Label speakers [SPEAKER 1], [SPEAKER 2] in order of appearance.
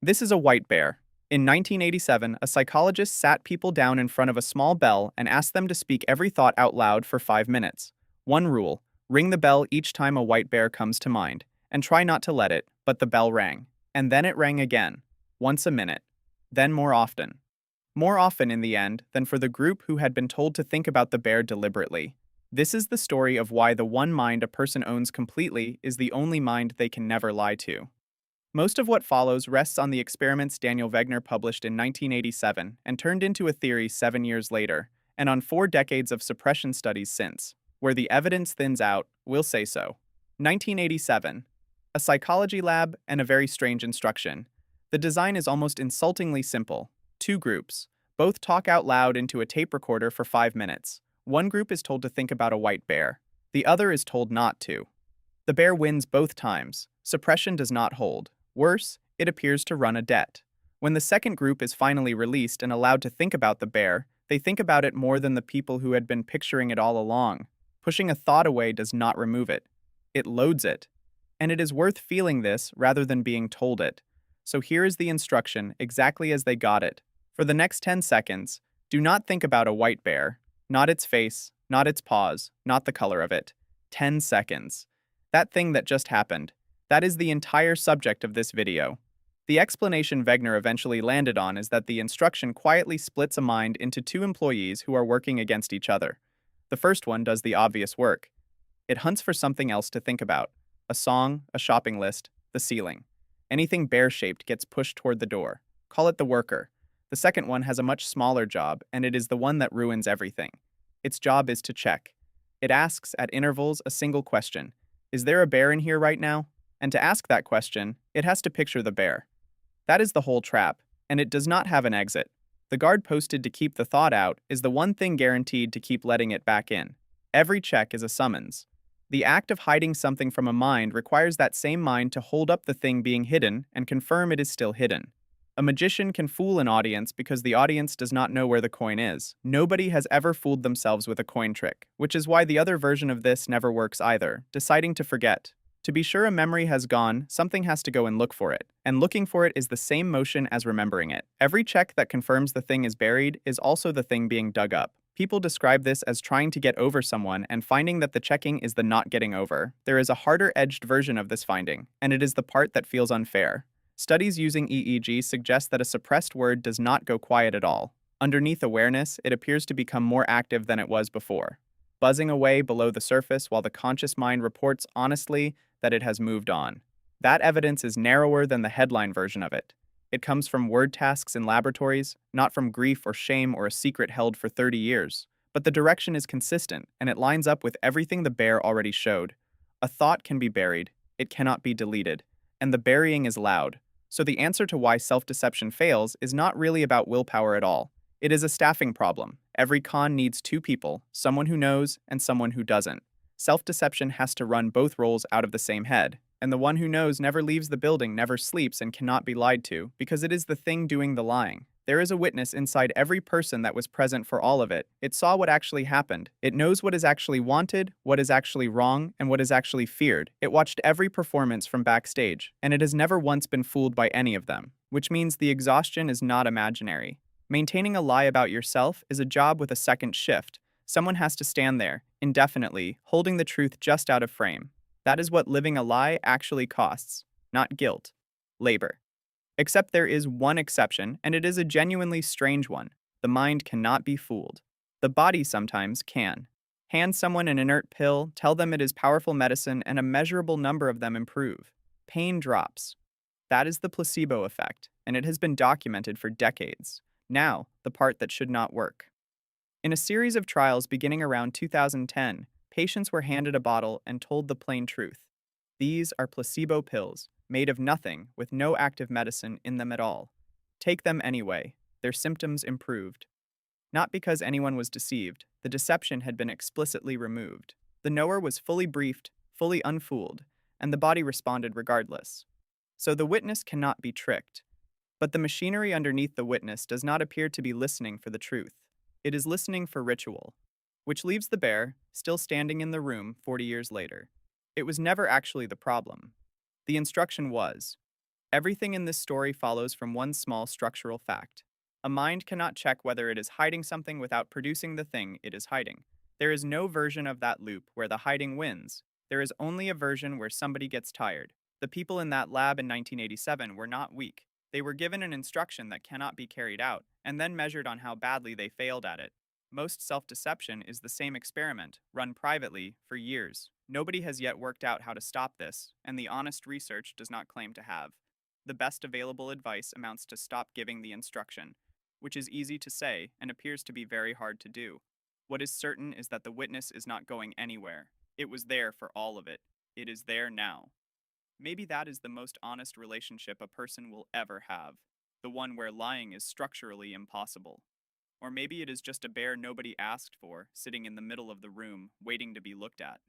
[SPEAKER 1] This is a white bear. In 1987, a psychologist sat people down in front of a small bell and asked them to speak every thought out loud for 5 minutes. One rule: ring the bell each time a white bear comes to mind, and try not to let it, but the bell rang. And then it rang again, once a minute, then more often. More often in the end than for the group who had been told to think about the bear deliberately. This is the story of why the one mind a person owns completely is the only mind they can never lie to. Most of what follows rests on the experiments Daniel Wegner published in 1987 and turned into a theory 7 years later, and on 4 decades of suppression studies since. Where the evidence thins out, we'll say so. 1987. A psychology lab and a very strange instruction. The design is almost insultingly simple. Two groups. Both talk out loud into a tape recorder for 5 minutes. One group is told to think about a white bear. The other is told not to. The bear wins both times. Suppression does not hold. Worse, it appears to run a debt. When the second group is finally released and allowed to think about the bear, they think about it more than the people who had been picturing it all along. Pushing a thought away does not remove it. It loads it. And it is worth feeling this rather than being told it. So here is the instruction, exactly as they got it. For the next 10 seconds, do not think about a white bear. Not its face, not its paws, not the color of it. 10 seconds. That thing that just happened. That is the entire subject of this video. The explanation Wegner eventually landed on is that the instruction quietly splits a mind into two employees who are working against each other. The first one does the obvious work. It hunts for something else to think about. A song, a shopping list, the ceiling. Anything bear-shaped gets pushed toward the door. Call it the worker. The second one has a much smaller job, and it is the one that ruins everything. Its job is to check. It asks, at intervals, a single question. Is there a bear in here right now? And to ask that question, it has to picture the bear. That is the whole trap, and it does not have an exit. The guard posted to keep the thought out is the one thing guaranteed to keep letting it back in. Every check is a summons. The act of hiding something from a mind requires that same mind to hold up the thing being hidden and confirm it is still hidden. A magician can fool an audience because the audience does not know where the coin is. Nobody has ever fooled themselves with a coin trick, which is why the other version of this never works either, deciding to forget. To be sure a memory has gone, something has to go and look for it. And looking for it is the same motion as remembering it. Every check that confirms the thing is buried is also the thing being dug up. People describe this as trying to get over someone and finding that the checking is the not getting over. There is a harder-edged version of this finding, and it is the part that feels unfair. Studies using EEG suggest that a suppressed word does not go quiet at all. Underneath awareness, it appears to become more active than it was before, buzzing away below the surface while the conscious mind reports honestly that it has moved on. That evidence is narrower than the headline version of it. It comes from word tasks in laboratories, not from grief or shame or a secret held for 30 years. But the direction is consistent, and it lines up with everything the bear already showed. A thought can be buried, it cannot be deleted, and the burying is loud. So the answer to why self-deception fails is not really about willpower at all. It is a staffing problem. Every con needs two people, someone who knows and someone who doesn't. Self-deception has to run both roles out of the same head, and the one who knows never leaves the building, never sleeps, and cannot be lied to, because it is the thing doing the lying. There is a witness inside every person that was present for all of it. It saw what actually happened. It knows what is actually wanted, what is actually wrong, and what is actually feared. It watched every performance from backstage, and it has never once been fooled by any of them, which means the exhaustion is not imaginary. Maintaining a lie about yourself is a job with a second shift. Someone has to stand there, indefinitely, holding the truth just out of frame. That is what living a lie actually costs. Not guilt. Labor. Except there is one exception, and it is a genuinely strange one. The mind cannot be fooled. The body sometimes can. Hand someone an inert pill, tell them it is powerful medicine, and a measurable number of them improve. Pain drops. That is the placebo effect, and it has been documented for decades. Now, the part that should not work. In a series of trials beginning around 2010, patients were handed a bottle and told the plain truth. These are placebo pills, made of nothing, with no active medicine in them at all. Take them anyway. Their symptoms improved. Not because anyone was deceived, the deception had been explicitly removed. The knower was fully briefed, fully unfooled, and the body responded regardless. So the witness cannot be tricked. But the machinery underneath the witness does not appear to be listening for the truth. It is listening for ritual, which leaves the bear still standing in the room 40 years later. It was never actually the problem. The instruction was, Everything in this story follows from one small structural fact. A mind cannot check whether it is hiding something without producing the thing it is hiding. There is no version of that loop where the hiding wins. There is only a version where somebody gets tired. The people in that lab in 1987 were not weak. They were given an instruction that cannot be carried out, and then measured on how badly they failed at it. Most self deception is the same experiment, run privately, for years. Nobody has yet worked out how to stop this, and the honest research does not claim to have. The best available advice amounts to stop giving the instruction, which is easy to say and appears to be very hard to do. What is certain is that the witness is not going anywhere. It was there for all of it. It is there now. Maybe that is the most honest relationship a person will ever have, the one where lying is structurally impossible. Or maybe it is just a bear nobody asked for, sitting in the middle of the room, waiting to be looked at.